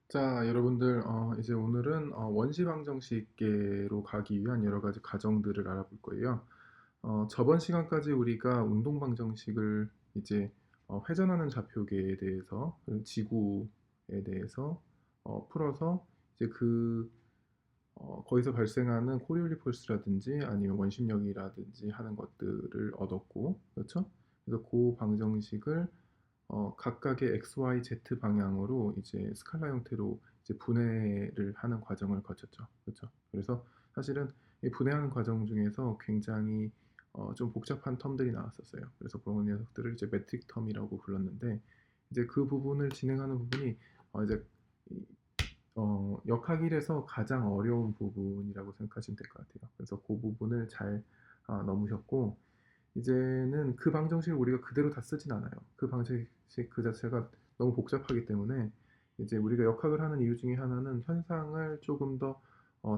자, 여러분들, 이제 오늘은 원시 방정식계로 가기 위한 여러 가지 과정들을 알아볼 거예요. 저번 시간까지 우리가 운동 방정식을 이제 회전하는 좌표계에 대해서, 그리고 지구에 대해서 풀어서 이제 거기서 발생하는 코리올리 폴스라든지 아니면 원심력이라든지 하는 것들을 얻었고, 그렇죠? 그래서 그 방정식을 각각의 x, y, z 방향으로 이제 스칼라 형태로 이제 분해를 하는 과정을 거쳤죠. 그렇죠? 그래서 사실은 이 분해하는 과정 중에서 굉장히 좀 복잡한 텀들이 나왔었어요. 그래서 그런 녀석들을 이제 매트릭 텀이라고 불렀는데 이제 그 부분을 진행하는 부분이 이제 역학 1에서 가장 어려운 부분이라고 생각하시면 될 것 같아요. 그래서 그 부분을 잘 넘으셨고 이제는 그 방정식을 우리가 그대로 다 쓰진 않아요. 그 방정식 그 자체가 너무 복잡하기 때문에 이제 우리가 역학을 하는 이유 중에 하나는 현상을 조금 더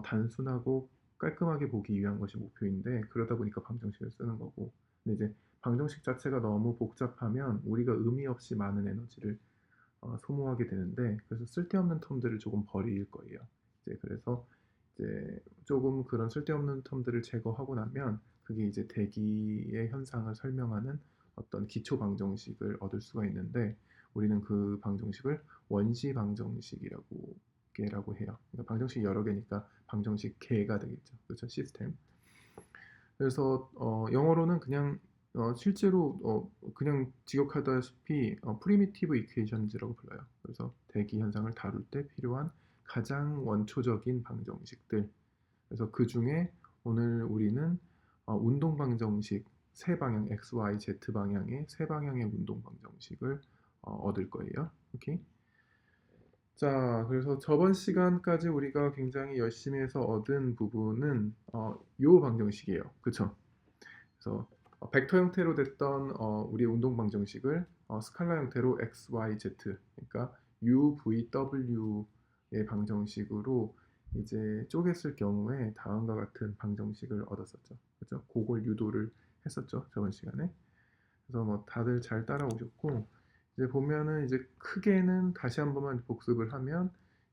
단순하고 깔끔하게 보기 위한 것이 목표인데 그러다 보니까 방정식을 쓰는 거고 근데 이제 방정식 자체가 너무 복잡하면 우리가 의미 없이 많은 에너지를 소모하게 되는데 그래서 쓸데없는 텀들을 조금 버릴 거예요. 이제 그래서 이제 조금 그런 쓸데없는 텀들을 제거하고 나면 그게 이제 대기의 현상을 설명하는 어떤 기초 방정식을 얻을 수가 있는데 우리는 그 방정식을 원시 방정식이라고 개라고 해요. 그러니까 방정식이 여러 개니까 방정식 개가 되겠죠. 그렇죠? 시스템. 그래서 영어로는 그냥 실제로 그냥 직역하다시피 프리미티브 이퀘이션즈라고 불러요. 그래서 대기 현상을 다룰 때 필요한 가장 원초적인 방정식들. 그래서 그 중에 오늘 우리는 운동 방정식 세 방향 x, y, z 방향의 세 방향의 운동 방정식을 얻을 거예요. 오케이? 자, 그래서 저번 시간까지 우리가 굉장히 열심히 해서 얻은 부분은 요 방정식이에요. 그쵸? 그래서 벡터 형태로 됐던 우리의 운동 방정식을 스칼라 형태로 x, y, z 그러니까 u, v, w의 방정식으로 이제 쪼갰을 경우에 다음과 같은 방정식을 얻었었죠. 그렇죠? 그걸 유도를 했었죠. 저번 시간에. 그래서 뭐 다들 잘 따라오셨고 이제 보면은 이제 크게는 다시 한 번만 복습을 하면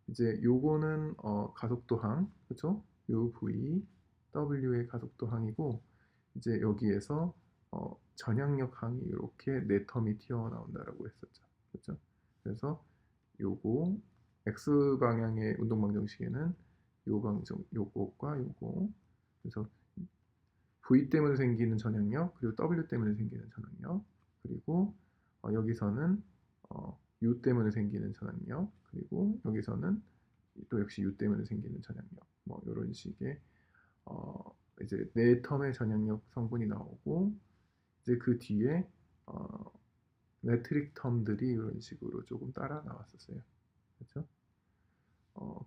이제 요거는 가속도항 그렇죠? u, v, w의 가속도항이고 이제 여기에서 전향력항이 이렇게 네 텀이 튀어나온다라고 했었죠. 그렇죠? 그래서 요거 x 방향의 운동 방정식에는 요것과 요거 그래서 v 때문에 생기는 전향력 그리고 w 때문에 생기는 전향력 그리고 여기서는 u 때문에 생기는 전향력 그리고 여기서는 또 역시 u 때문에 생기는 전향력 뭐 이런 식의 이제 네 텀의 전향력 성분이 나오고 이제 그 뒤에 어, 메트릭 텀들이 이런 식으로 조금 따라 나왔었어요. 그렇죠?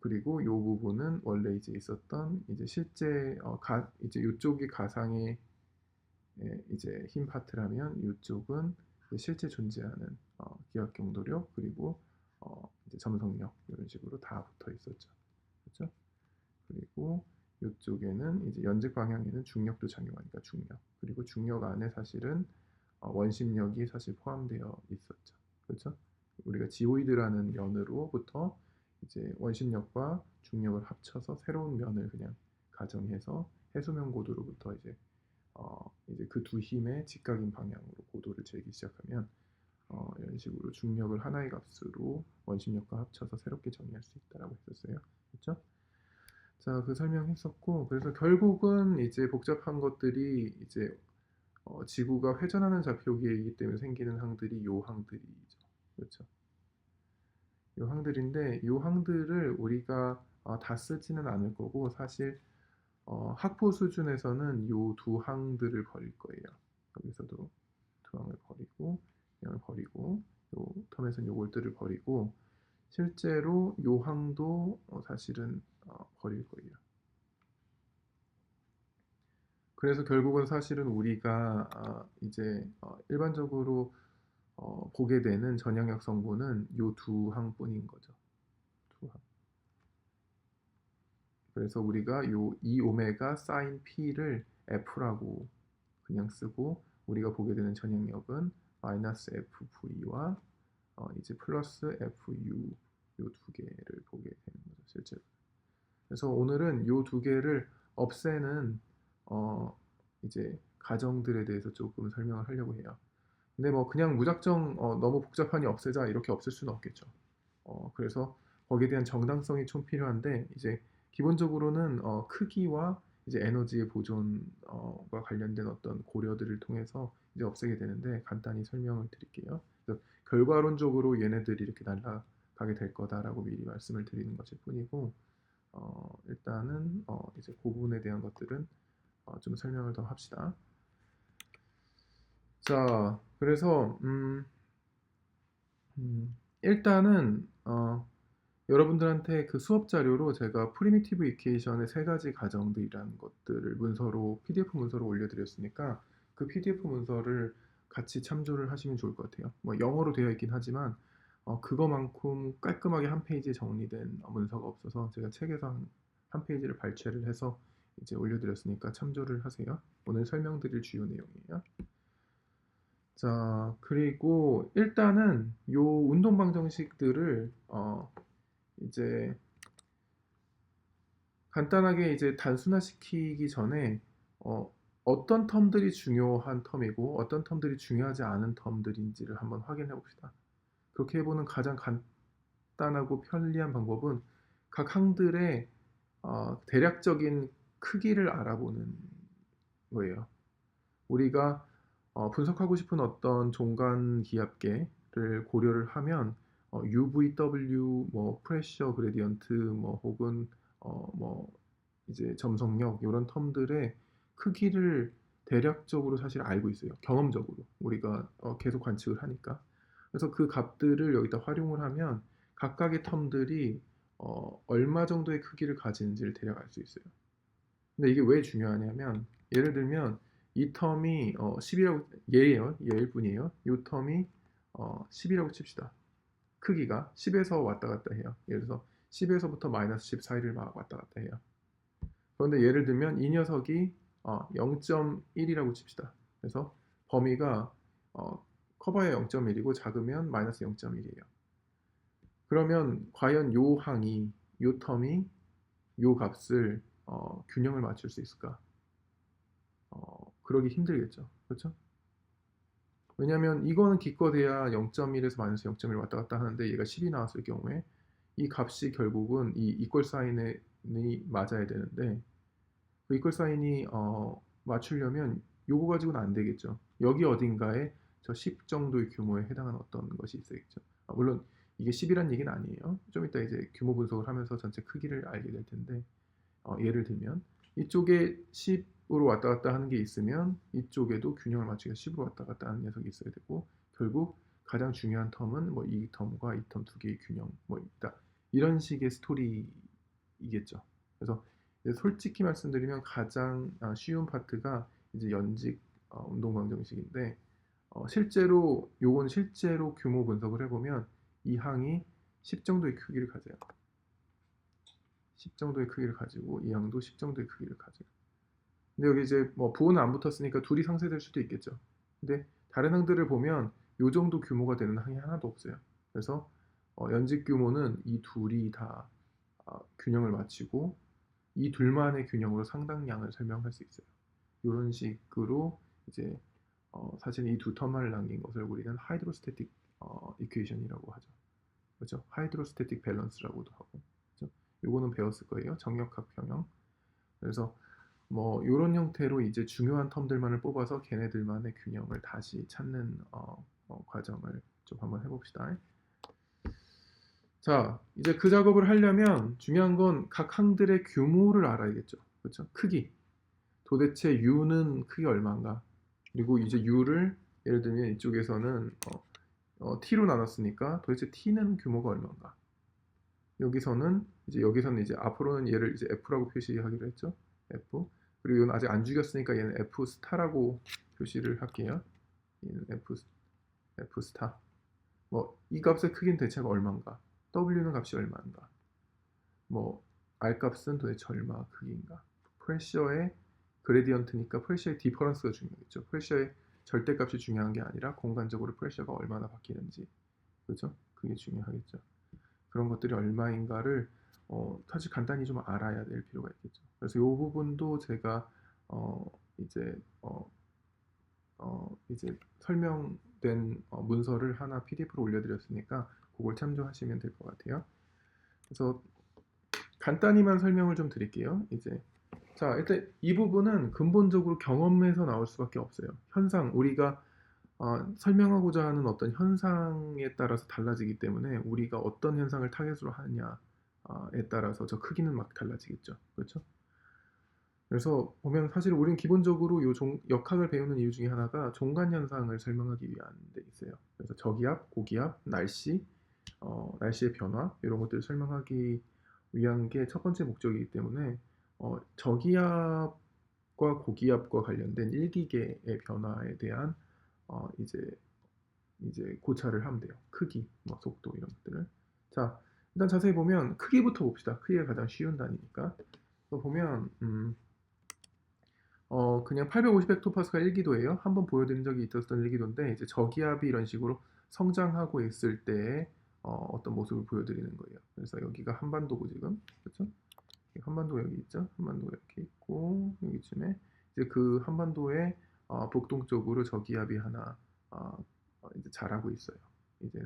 그리고 이 부분은 원래 이제 있었던 이제 실제 이제 이쪽이 가상의 이제 흰 파트라면 이쪽은 실제 존재하는 기하 경도력 그리고 이제 점성력 이런 식으로 다 붙어 있었죠. 그렇죠? 그리고 이쪽에는 이제 연직 방향에는 중력도 작용하니까 중력 그리고 중력 안에 사실은 원심력이 사실 포함되어 있었죠. 그렇죠? 우리가 지오이드라는 면으로부터 이제 원심력과 중력을 합쳐서 새로운 면을 그냥 가정해서 해수면 고도로부터 이제 그 두 힘의 직각인 방향으로 고도를 재기 시작하면 이런 식으로 중력을 하나의 값으로 원심력과 합쳐서 새롭게 정의할 수 있다라고 했었어요. 그렇죠? 자, 그 설명했었고 그래서 결국은 이제 복잡한 것들이 이제 지구가 회전하는 좌표계이기 때문에 생기는 항들이 요 항들이죠. 그렇죠? 요 항들인데 요 항들을 우리가 다 쓰지는 않을 거고 사실 학부 수준에서는 요 두 항들을 버릴 거예요. 여기서도 두 항을 버리고 이걸 버리고 요 텀에서는 요걸들을 버리고 실제로 요 항도 사실은 버릴 거예요. 그래서 결국은 사실은 우리가 이제 일반적으로 보게 되는 전향력 성분은 요 두 항뿐인 거죠. 두 항. 그래서 우리가 요 2오메가 사인 P를 F라고 그냥 쓰고 우리가 보게 되는 전향력은 마이너스 FV와 이제 플러스 FU 요 두 개를 그래서 오늘은 요 두 개를 없애는 이제 가정들에 대해서 조금 설명을 하려고 해요. 근데 뭐 그냥 무작정 너무 복잡하니 없애자 이렇게 없앨 수는 없겠죠. 그래서 거기에 대한 정당성이 좀 필요한데 이제 기본적으로는 크기와 이제 에너지의 보존과 관련된 어떤 고려들을 통해서 이제 없애게 되는데 간단히 설명을 드릴게요. 그래서 결과론적으로 얘네들이 이렇게 날아가게 될 거다라고 미리 말씀을 드리는 것일 뿐이고 일단은 이제 그 부분에 대한 것들은 좀 설명을 더 합시다. 자, 그래서 일단은 여러분들한테 그 수업 자료로 제가 프리미티브 이퀘이션의 세 가지 가정들이라는 것들을 문서로 PDF 문서로 올려드렸으니까 그 PDF 문서를 같이 참조를 하시면 좋을 것 같아요. 뭐 영어로 되어 있긴 하지만 그거만큼 깔끔하게 한 페이지에 정리된 문서가 없어서 제가 책에서 한 페이지를 발췌를 해서 이제 올려드렸으니까 참조를 하세요. 오늘 설명드릴 주요 내용이에요. 자, 그리고 일단은 요 운동 방정식들을 이제 간단하게 이제 단순화시키기 전에 어떤 텀들이 중요한 텀이고 어떤 텀들이 중요하지 않은 텀들인지를 한번 확인해 봅시다. 그렇게 해보는 가장 간단하고 편리한 방법은 각 항들의 대략적인 크기를 알아보는 거예요. 우리가 분석하고 싶은 어떤 종간 기압계를 고려를 하면 UVW, 뭐 프레셔 그레디언트, 뭐 혹은 뭐 이제 점성력 이런 텀들의 크기를 대략적으로 사실 알고 있어요. 경험적으로 우리가 계속 관측을 하니까. 그래서 그 값들을 여기다 활용을 하면 각각의 텀들이 얼마 정도의 크기를 가지는지를 대략 알 수 있어요. 근데 이게 왜 중요하냐면 예를 들면 이 텀이 10이라고 얘예요. 얘일 뿐이에요. 이 텀이 10이라고 칩시다. 크기가 10에서 왔다 갔다 해요. 예를 들어서 10에서부터 마이너스 10 사이를 막 왔다 갔다 해요. 그런데 예를 들면 이 녀석이 0.1이라고 칩시다. 그래서 범위가 커봐야 0.1이고 작으면 마이너스 0.1이에요. 그러면 과연 요 항이 요 텀이 요 값을 균형을 맞출 수 있을까? 그러기 힘들겠죠. 그렇죠? 왜냐하면 이거는 기껏해야 0.1에서 마이너스 0.1 왔다 갔다 하는데 얘가 10이 나왔을 경우에 이 값이 결국은 이 이퀄 사인이 맞아야 되는데 그 이퀄 사인이 맞추려면 요거 가지고는 안 되겠죠. 여기 어딘가에 저 10 정도의 규모에 해당하는 어떤 것이 있어야겠죠. 물론 이게 10이란 얘기는 아니에요. 좀 이따 이제 규모 분석을 하면서 전체 크기를 알게 될 텐데 예를 들면 이쪽에 10으로 왔다 갔다 하는 게 있으면 이쪽에도 균형을 맞추기가 10으로 왔다 갔다 하는 녀석이 있어야 되고 결국 가장 중요한 텀은 뭐 이 텀과 이 텀 두 개의 균형 뭐 있다. 이런 식의 스토리이겠죠. 그래서 솔직히 말씀드리면 가장 쉬운 파트가 이제 연직 운동 방정식인데 실제로 요건 실제로 규모 분석을 해보면 이 항이 10 정도의 크기를 가져요. 10 정도의 크기를 가지고 이 항도 10 정도의 크기를 가져요. 근데 여기 이제 뭐 부호는 안 붙었으니까 둘이 상쇄될 수도 있겠죠. 근데 다른 항들을 보면 요 정도 규모가 되는 항이 하나도 없어요. 그래서 연직 규모는 이 둘이 다 균형을 맞추고 이 둘만의 균형으로 상당량을 설명할 수 있어요. 이런 식으로 이제 사실 이 두 텀만을 남긴 것을 우리는 하이드로스태틱 이퀘이션이라고 하죠. 그렇죠? 하이드로스태틱 밸런스라고도 하고. 그렇죠? 요거는 배웠을 거예요. 정역학 평형. 그래서 뭐 이런 형태로 이제 중요한 텀들만을 뽑아서 걔네들만의 균형을 다시 찾는 과정을 좀 한번 해봅시다. 자, 이제 그 작업을 하려면 중요한 건 각 항들의 규모를 알아야겠죠. 그렇죠? 크기. 도대체 U는 크기 얼마인가? 그리고 이제 U를 예를 들면 이쪽에서는 T로 나눴으니까 도대체 T는 규모가 얼마인가? 여기서는 이제 앞으로는 얘를 이제 F라고 표시하기로 했죠. F. 그리고 이건 아직 안 죽였으니까 얘는 F 스타라고 표시를 할게요. 얘는 F 스타. 뭐 이 값의 크기는 대체 얼마인가? W는 값이 얼마인가? 뭐 R 값은 도대체 얼마 크기인가? 프레셔의 그레디언트니까 프레셔의 디퍼런스가 중요하겠죠. 프레셔의 절대값이 중요한 게 아니라 공간적으로 프레셔가 얼마나 바뀌는지, 그죠? 그게 중요하겠죠. 그런 것들이 얼마인가를 사실 간단히 좀 알아야 될 필요가 있겠죠. 그래서 이 부분도 제가 어, 이제 이제 설명된 문서를 하나 PDF로 올려드렸으니까 그걸 참조하시면 될 것 같아요. 그래서 간단히만 설명을 좀 드릴게요. 이제 자, 일단 이 부분은 근본적으로 경험에서 나올 수밖에 없어요. 현상, 우리가 설명하고자 하는 어떤 현상에 따라서 달라지기 때문에 우리가 어떤 현상을 타겟으로 하냐에 따라서 저 크기는 막 달라지겠죠. 그렇죠? 그래서 보면 사실 우리는 기본적으로 역학을 배우는 이유 중에 하나가 종간 현상을 설명하기 위한 데 있어요. 그래서 저기압, 고기압, 날씨, 날씨의 변화 이런 것들을 설명하기 위한 게 첫 번째 목적이기 때문에 저기압과 고기압과 관련된 일기계의 변화에 대한 이제 고찰을 하면 돼요. 크기, 뭐 속도 이런 것들을. 자, 일단 자세히 보면 크기부터 봅시다. 크기가 가장 쉬운 단위니까. 보면 그냥 850헥토파스칼 1기도예요. 한번 보여드린 적이 있었던 1기도인데 이제 저기압이 이런 식으로 성장하고 있을 때의 어떤 모습을 보여드리는 거예요. 그래서 여기가 한반도고 지금 그렇죠? 한반도 여기 있죠? 한반도 이렇게 있고 여기쯤에 이제 그 한반도의 북동쪽으로 저기압이 하나 이제 자라고 있어요. 이제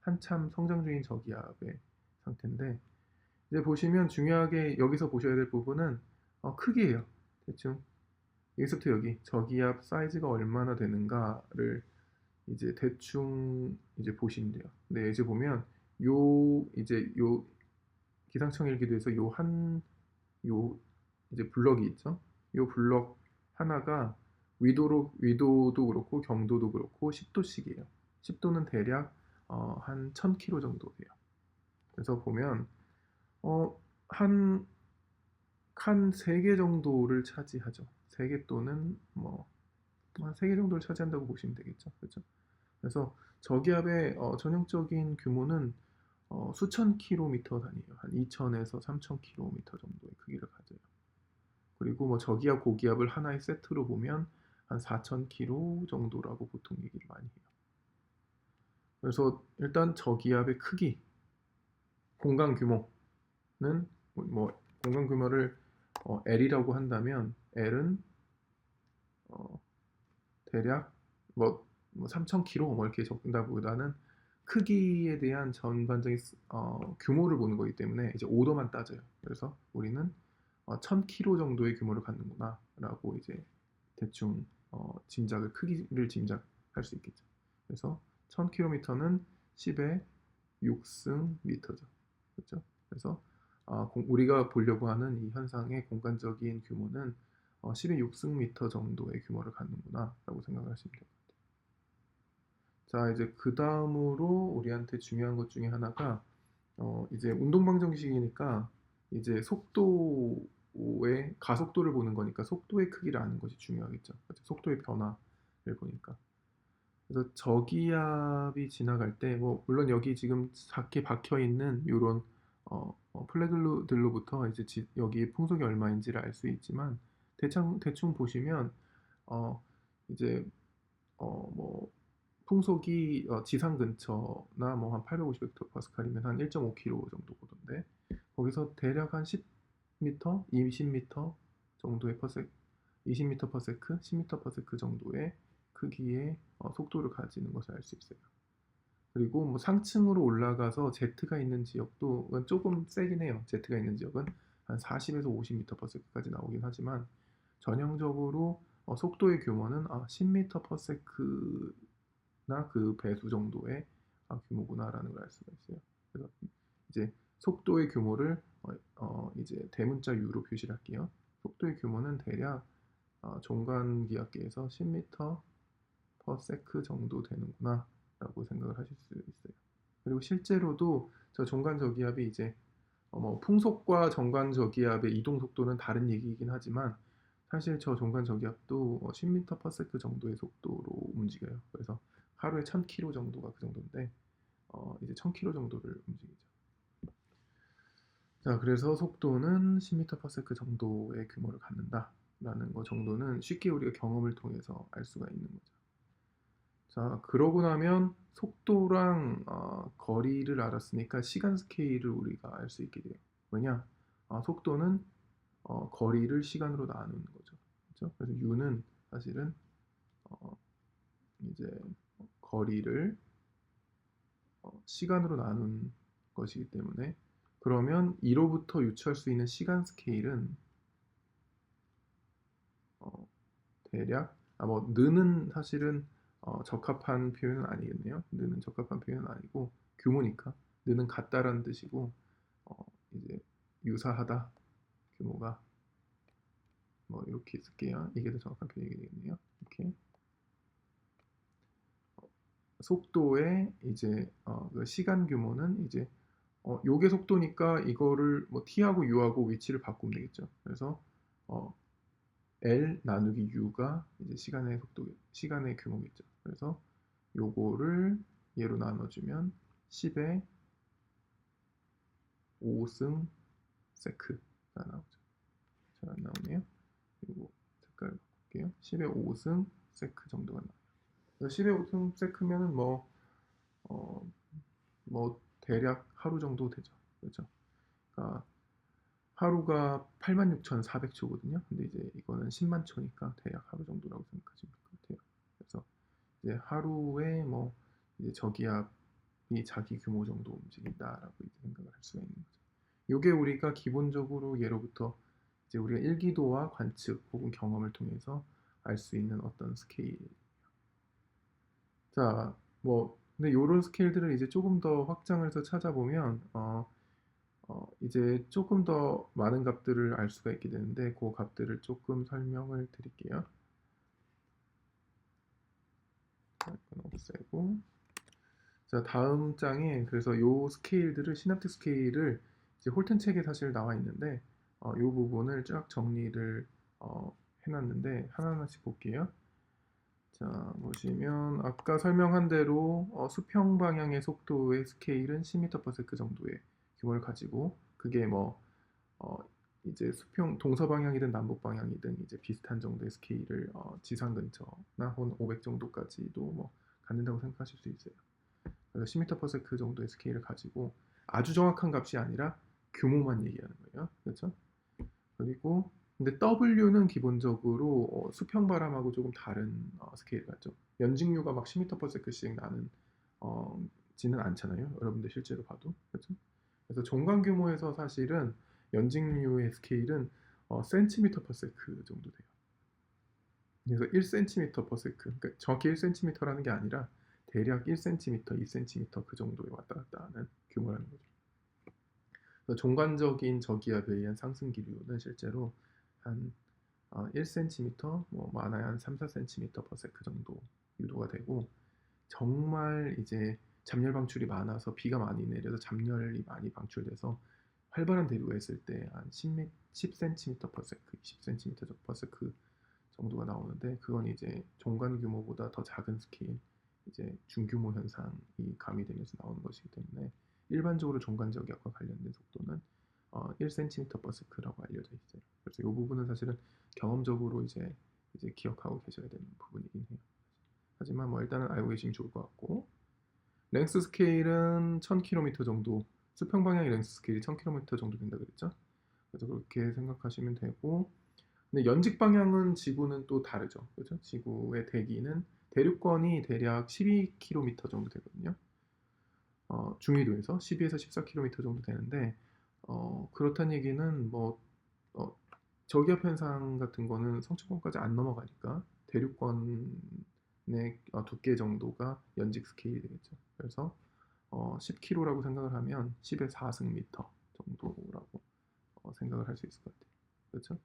한참 성장 중인 저기압의 상태인데 이제 보시면 중요하게 여기서 보셔야 될 부분은 크기예요. 대충 여기서부터 여기 저기압 사이즈가 얼마나 되는가를 이제 대충 이제 보시면 돼요. 근데 이제 보면 요 기상청 일기도에서 요 이제 블럭이 있죠. 요 블럭 하나가 위도도 그렇고 경도도 그렇고 10도씩이에요. 10도는 대략 한 1000km 정도 돼요. 그래서 보면 한 칸 3개 정도를 차지하죠. 3개 또는 뭐 한 3개 정도를 차지한다고 보시면 되겠죠. 그렇죠? 그래서 저기압의 전형적인 규모는 수천 킬로미터 단위예요. 한 2천에서 3천 킬로미터 정도의 크기를 가져요. 그리고 뭐 저기압, 고기압을 하나의 세트로 보면 한 4천 킬로 정도라고 보통 얘기를 많이 해요. 그래서 일단 저기압의 크기, 공간 규모는 뭐 공간 규모를 L이라고 한다면 L은 대략 뭐 3,000km 뭐 이렇게 적는다보다는 크기에 대한 전반적인 규모를 보는 거기 때문에 이제 오도만 따져요. 그래서 우리는 1,000km 정도의 규모를 갖는구나라고 이제 대충 크기를 짐작할 수 있겠죠. 그래서 1,000km는 10의 6승 미터죠. 그렇죠? 그래서 우리가 보려고 하는 이 현상의 공간적인 규모는 10의 6승미터 정도의 규모를 갖는구나 라고 생각을 하시면 돼요. 자, 이제 그 다음으로 우리한테 중요한 것 중에 하나가 이제 운동방정식이니까 이제 속도의 가속도를 보는 거니까 속도의 크기를 아는 것이 중요하겠죠. 그렇죠? 속도의 변화를 보니까. 그래서 저기압이 지나갈 때, 뭐 물론 여기 지금 작게 박혀 있는 이런 플래그들로부터 이제 여기 풍속이 얼마인지를 알 수 있지만 대충 보시면 이제 뭐 풍속이 지상 근처나 뭐 한 850헥토파스칼이면 한 1.5km 정도 보던데 거기서 대략 한 10m, 20m 정도의 20m per sec, 10m per sec 정도의 크기의 속도를 가지는 것을 알 수 있어요. 그리고 뭐 상층으로 올라가서 Z가 있는 지역도 조금 세긴 해요. Z가 있는 지역은 한 40에서 50m per sec까지 나오긴 하지만 전형적으로 속도의 규모는 10m per sec나 그 배수 정도의 규모구나라는 걸 알 수가 있어요. 그래서 이제 속도의 규모를 이제 대문자 U로 표시를 할게요. 속도의 규모는 대략 종간기압계에서 10m per sec 정도 되는구나 라고 생각을 하실 수 있어요. 그리고 실제로도 저 종간 저기압이 이제 뭐 풍속과 정관 저기압의 이동 속도는 다른 얘기이긴 하지만 사실 저 종간 저기압도 10m per sec 정도의 속도로 움직여요. 그래서 하루에 1000km 정도가 그 정도인데 이제 1000km 정도를 움직이죠. 자, 그래서 속도는 10m per sec 정도의 규모를 갖는다라는 거 정도는 쉽게 우리가 경험을 통해서 알 수가 있는 거죠. 자, 그러고 나면 속도랑 거리를 알았으니까 시간 스케일을 우리가 알 수 있게 돼요. 왜냐? 속도는 거리를 시간으로 나누는 거죠. 그렇죠? 그래서 u는 사실은 어, 이제 거리를 시간으로 나눈 것이기 때문에, 그러면 이로부터 유추할 수 있는 시간 스케일은 어, 대략 뭐 느는 사실은 적합한 표현은 아니겠네요. 느는 적합한 표현은 아니고 규모니까 느는 같다라는 뜻이고, 이제 유사하다 규모가 뭐 이렇게 쓸게요. 이게 더 정확한 표현이 되겠네요. 이렇게 속도의 이제 그 시간 규모는 이제 요게 속도니까 이거를 뭐 t하고 u하고 위치를 바꾸면 되겠죠. 그래서 어, L 나누기 U가 이제 시간의 속도, 시간의 규모겠죠. 그래서 요거를 얘로 나눠주면 10의 5승 세크가 나오죠. 잘 안 나오네요. 요거 색깔 바꿀게요. 10의 5승 세크 정도가 나와요. 그래서 10의 5승 세크면은 어, 뭐 대략 하루 정도 되죠. 그렇죠? 그러니까 하루가 86,400초거든요. 근데 이제 이거는 10만 초니까 대략 하루 정도라고 생각하시면 될 것 같아요. 그래서 이제 하루에 뭐 이제 저기압이 자기 규모 정도 움직인다라고 이제 생각을 할 수가 있는 거죠. 요게 우리가 기본적으로 예로부터 이제 우리가 일기도와 관측 혹은 경험을 통해서 알 수 있는 어떤 스케일. 자, 뭐 근데 요런 스케일들을 이제 조금 더 확장을 해서 찾아보면 이제 조금 더 많은 값들을 알 수가 있게 되는데, 그 값들을 조금 설명을 드릴게요. 이건 없애고. 자, 다음 장에 그래서 요 스케일들을, 시냅틱 스케일을 이제 홀튼 책에 사실 나와 있는데 요 부분을 쫙 정리를 해놨는데 하나하나씩 볼게요. 자, 보시면 아까 설명한 대로 수평 방향의 속도의 스케일은 10m/s 정도의 규모를 가지고, 그게 뭐 어, 이제 수평 동서 방향이든 남북 방향이든 이제 비슷한 정도의 스케일을 지상 근처나 혹은 500 정도까지도 뭐 갖는다고 생각하실 수 있어요. 그래서 10m/s 정도의 스케일을 가지고 아주 정확한 값이 아니라 규모만 얘기하는 거예요. 그렇죠? 그리고 근데 W는 기본적으로 수평 바람하고 조금 다른 스케일 같죠. 연직류가 막 10m/s씩 나는 지는 않잖아요. 여러분들 실제로 봐도. 그렇죠? 그래서 종간 규모에서 사실은 연직류의 스케일은 cm/s 정도 돼요. 그래서 1cm/s, 그러니까 정확히 1cm라는 게 아니라 대략 1cm, 2cm 그 정도에 왔다 갔다 하는 규모라는 거죠. 그래서 종관적인 저기압에 의한 상승 기류는 실제로 한 1cm, 뭐 많아야 한 3, 4cm/s 정도 유도가 되고, 정말 이제 잡열 방출이 많아서 비가 많이 내려서 잡열이 많이 방출돼서 활발한 대류가 있을 때 한 10cm/s, 20cm/s 정도가 나오는데, 그건 이제 종간 규모보다 더 작은 스케일, 이제 중규모 현상이 가미되면서 나오는 것이기 때문에 일반적으로 종간 저기압과 관련된 속도는 1cm/s라고 알려져 있어요. 그래서 이 부분은 사실은 경험적으로 이제 기억하고 계셔야 되는 부분이긴 해요. 하지만 뭐 일단은 알고 계시면 좋을 것 같고, 랭스 스케일은 1000km 정도, 수평 방향의 랭스 스케일이 1000km 정도 된다 그랬죠? 그래서 그렇게 생각하시면 되고, 근데 연직 방향은 지구는 또 다르죠. 그렇죠? 지구의 대기는 대륙권이 대략 12km 정도 되거든요. 중위도에서 12에서 14km 정도 되는데, 그렇다는 얘기는 뭐 저기압 현상 같은 거는 성층권까지 안 넘어가니까 대륙권의 두께 정도가 연직 스케일이 되겠죠. 그래서 10km라고 생각을 하면 10의 4승 미터 정도라고 생각을 할 수 있을 것 같아요. 그렇죠?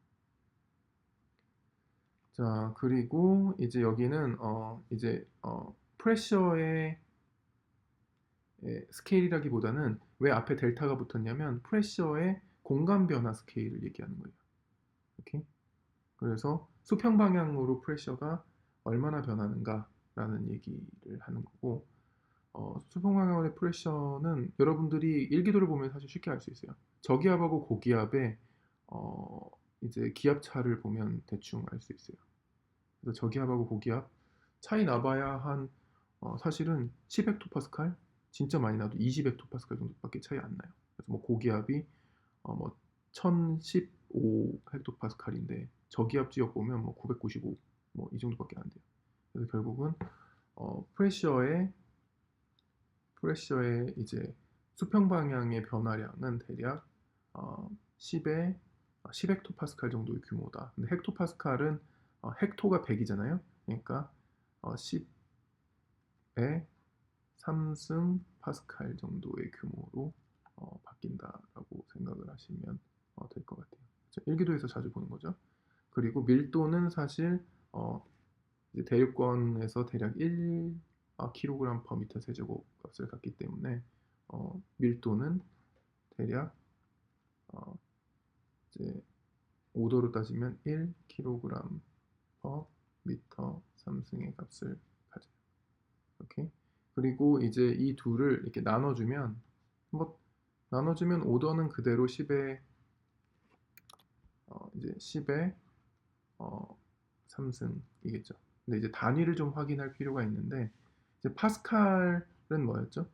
자, 그리고 이제 여기는 이제 프레셔의 스케일이라기보다는 왜 앞에 델타가 붙었냐면 프레셔의 공간 변화 스케일을 얘기하는 거예요. 오케이? 그래서 수평 방향으로 프레셔가 얼마나 변하는가라는 얘기를 하는 거고, 수평 방향의 프레셔는 여러분들이 일기도를 보면 사실 쉽게 알 수 있어요. 저기압하고 고기압의 이제 기압차를 보면 대충 알 수 있어요. 그래서 저기압하고 고기압 차이 나봐야 한 사실은 10헥토파스칼 진짜 많이 나도 20헥토파스칼 정도밖에 차이 안 나요. 그래서 뭐 고기압이 뭐 1015 헥토파스칼인데 저기압 지역 보면 뭐 995 뭐 이 정도밖에 안 돼요. 그래서 결국은 프레셔의 이제 수평 방향의 변화량은 대략 10에 10헥토파스칼 정도의 규모다. 근데 헥토파스칼은 헥토가 100이잖아요. 그러니까 10에 3승 파스칼 정도의 규모로 바뀐다라고 생각을 하시면 될 것 같아요. 일기도에서 자주 보는 거죠. 그리고 밀도는 사실 이제 대륙권에서 대략 1 kg per 미터 세제곱 값을 갖기 때문에 밀도는 대략 어, 이제 오도로 따지면 1 kg per 미터 3승의 값을 가져요. 오케이. 그리고 이제 이 둘을 이렇게 나눠주면 뭐 나눠주면 오더는 그대로 10의 이제 10의 3승이겠죠. 근데 이제 단위를 좀 확인할 필요가 있는데 이제 파스칼은 뭐였죠?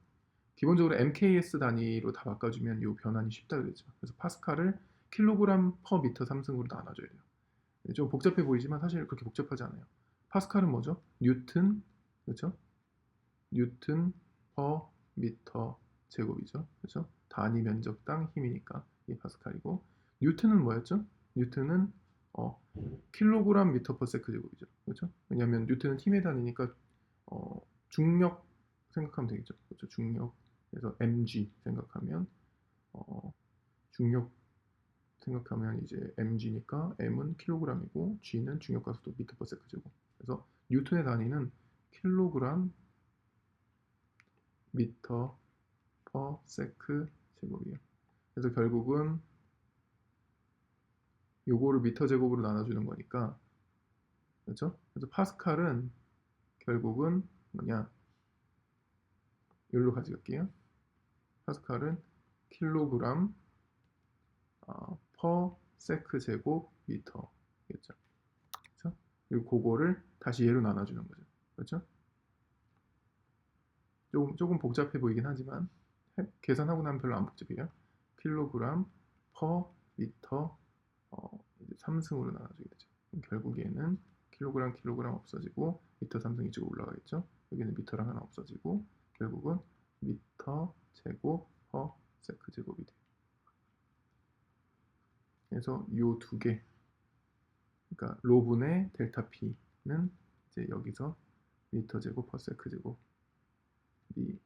기본적으로 MKS 단위로 다 바꿔주면 이 변환이 쉽다 그랬죠. 그래서 파스칼을 킬로그램 퍼 미터 3승으로 나눠줘야 돼요. 좀 복잡해 보이지만 사실 그렇게 복잡하지 않아요. 파스칼은 뭐죠? 뉴튼, 그렇죠? 뉴튼 퍼 미터 제곱이죠. 그렇죠? 단위 면적당 힘이니까 이게 파스칼이고 뉴튼은 뭐였죠? 뉴튼은 킬로그램 미터 퍼 세크 제곱이죠. 그렇죠? 왜냐하면 뉴튼은 힘의 단위니까 중력 생각하면 되겠죠. 그렇죠? 중력. 그래서 mg 생각하면 중력 생각하면 이제 mg니까 m은 킬로그램이고 g는 중력 가속도 미터 퍼 세크 제곱. 그래서 뉴턴의 단위는 킬로그램 미터 퍼 세크 제곱이에요. 그래서 결국은 요거를 미터 제곱으로 나눠주는 거니까 그렇죠? 그래서 파스칼은 결국은 뭐냐? 여기로 가져갈게요. 파스칼은 킬로그램 퍼 세크 제곱 미터겠죠. 그렇죠? 그리고 그거를 다시 얘로 나눠주는 거죠. 그렇죠? 조금 복잡해 보이긴 하지만 계산하고 나면 별로 안 복잡해요. 킬로그램 퍼 미터 3승으로 나눠주게 되죠. 결국에는 킬로그램 없어지고 미터 3승 이쪽으로 올라가겠죠. 여기는 미터랑 하나 없어지고 결국은 미터 제곱 퍼 세크 제곱이 돼요. 그래서 요 두 개, 그러니까 로분의 델타 P는 이제 여기서 미터 제곱 퍼 세크 제곱이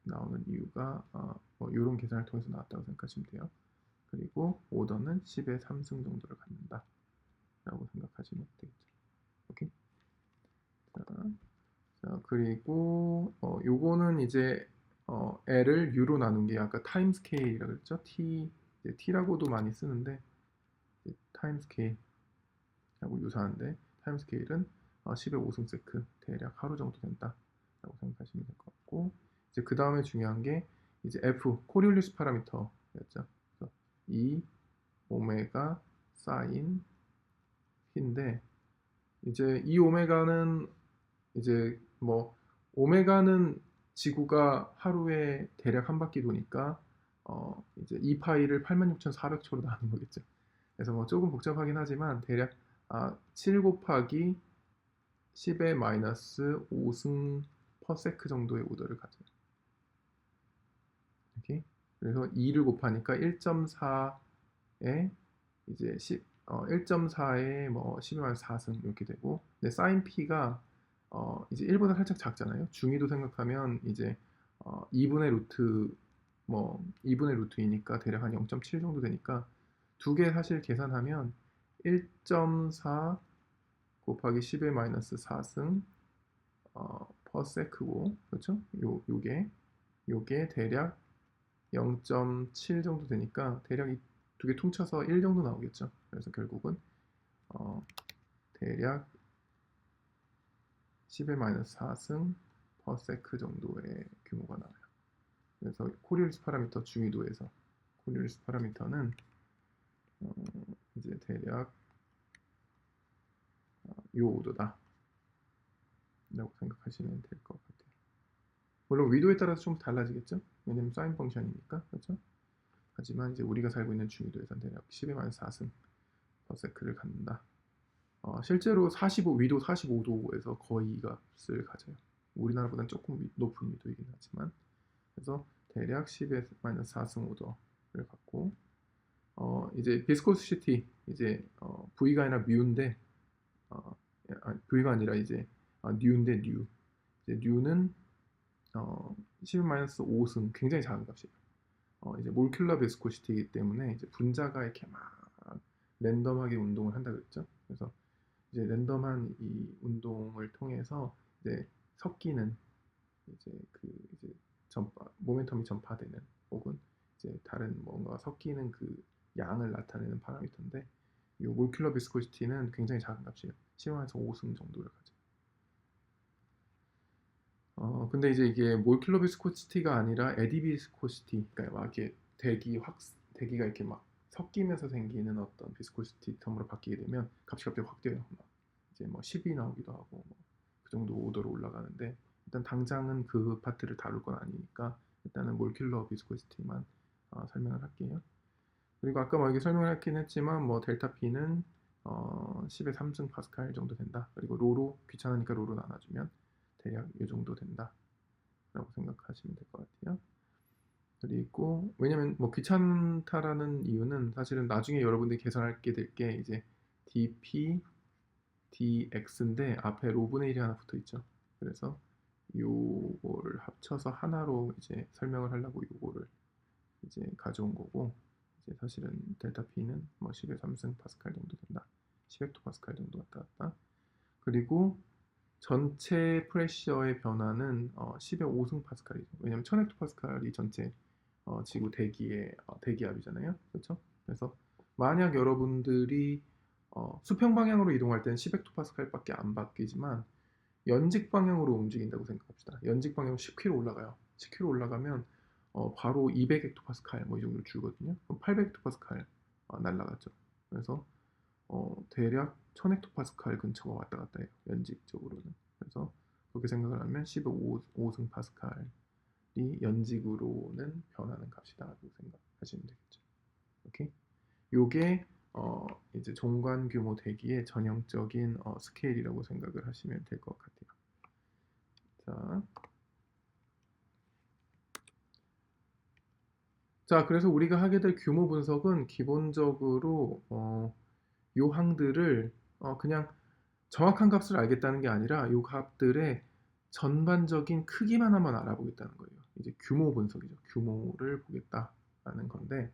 나오는 이유가 뭐 이런 계산을 통해서 나왔다고 생각하시면 돼요. 그리고 오더는 10의 3승 정도를 갖는다 라고 생각하시면 되겠죠. 오케이. 자, 그리고 요거는 이제 L을 U로 나눈 게 아까 타임 스케일이라고 그랬죠. T라고도 많이 쓰는데 타임 스케일하고 유사한데 타임 스케일은 10의 5승 세크 대략 하루 정도 된다 라고 생각하시면 될 것 같고 이제 그 다음에 중요한 게 이제 F 코리올리스 파라미터였죠. 이 오메가 사인 P인데 이제 이 오메가는 이제 뭐 오메가는 지구가 하루에 대략 한 바퀴 도니까 이제 2파이를 86,400초로 나눈 거겠죠. 그래서 뭐 조금 복잡하긴 하지만 대략 7 곱하기 10의 마이너스 5승 퍼 세크 정도의 오더를 가져요. 이렇게. 그래서 2를 곱하니까 1.4에 이제 1.4에 뭐 10의 마이너스 4승 이렇게 되고 근데 사인 P가 이제 1보다 살짝 작잖아요. 중위도 생각하면 이제 2분의 루트 뭐 2분의 루트이니까 대략 한 0.7 정도 되니까 두 개 사실 계산하면 1.4 곱하기 10의 마이너스 4승 퍼 세크고 그렇죠? 요게 대략 0.7 정도 되니까 대략 이 두 개 퉁쳐서 1 정도 나오겠죠. 그래서 결국은 대략 10의 마이너스 4승 퍼 세크 정도의 규모가 나와요. 그래서 코리올리스 파라미터 중위도에서 코리올리스 파라미터는 이제 대략 요 오도다 라고 생각하시면 될 것 같아요. 물론 위도에 따라서 좀 달라지겠죠. 왜냐면 사인 펑션이니까, 그렇죠? 하지만 이제 우리가 살고 있는 중위도에서는 대략 10의 마이너스 4승 퍼세크를 갖는다. 실제로 45 위도 45도에서 거의 이 값을 가져요. 우리나라보다는 조금 높은 위도이긴 하지만, 그래서 대략 10의 마이너스 4승 오더를 갖고, 이제 비스코시티 이제 V가 아니라 뮤인데, V가 아니라 이제 뉴인데 뉴. 이제 뉴는 10의 마이너스 5승, 굉장히 작은 값이에요. 이제 몰큘러 비스코시티이기 때문에 이제 분자가 이렇게 막 랜덤하게 운동을 한다 그랬죠. 그래서 이제 랜덤한 이 운동을 통해서 이제 섞이는 이제 모멘텀이 전파되는, 혹은 이제 다른 뭔가 섞이는 그 양을 나타내는 파라미터인데, 이 몰큘러 비스코시티는 굉장히 작은 값이에요. 10에서 5승 정도를 가져요. 근데 이제 이게 몰큘러 비스코시티가 아니라 에디 비스코시티, 그러니까 막 이렇게 대기가 이렇게 막 섞이면서 생기는 어떤 비스코시티 텀으로 바뀌게 되면 값이 갑자기 확 뛰어요. 막 이제 뭐 10이 나오기도 하고 그 정도 오더로 올라가는데, 일단 당장은 그 파트를 다룰 건 아니니까 일단은 몰큘러 비스코시티만 설명을 할게요. 그리고 아까 뭐 이게 설명을 했긴 했지만 뭐 델타 P는 10의 3승 파스칼 정도 된다. 그리고 로로 귀찮으니까 로로 나눠주면 대략 이 정도 된다 라고 생각하시면 될 것 같아요. 그리고 왜냐면 뭐 귀찮다라는 이유는 사실은 나중에 여러분들이 계산하게 될 게 이제 dp dx인데 앞에 로분의 1이 하나 붙어 있죠. 그래서 요거를 합쳐서 하나로 이제 설명을 하려고 요거를 이제 가져온 거고, 이제 사실은 델타 P는 뭐 10의 3승 파스칼 정도 된다. 10헥토 파스칼 정도 왔다 갔다. 그리고 전체 프레셔의 변화는 10의 5승 파스칼이죠. 왜냐면 1000헥토 파스칼이 전체 지구 대기의 대기압이잖아요. 그렇죠? 그래서 만약 여러분들이 수평 방향으로 이동할 때는 10헥토 파스칼밖에 안 바뀌지만, 연직 방향으로 움직인다고 생각합시다. 연직 방향으로 10km 올라가요. 10km 올라가면 바로 200헥토파스칼 뭐 이 정도 줄거든요. 그럼 800헥토파스칼 날라갔죠. 그래서 대략 1000헥토파스칼 근처가 왔다 갔다 해요. 연직적으로는. 그래서 그렇게 생각을 하면 15승 파스칼이 연직으로는 변하는 값이다라고 생각하시면 되겠죠. 오케이? 요게 이제 종관 규모 대기의 전형적인 스케일이라고 생각을 하시면 될 것 같아요. 자, 그래서 우리가 하게 될 규모 분석은 기본적으로 요 항들을 그냥 정확한 값을 알겠다는 게 아니라 요 값들의 전반적인 크기만 한번 알아보겠다는 거예요. 이제 규모 분석이죠. 규모를 보겠다라는 건데,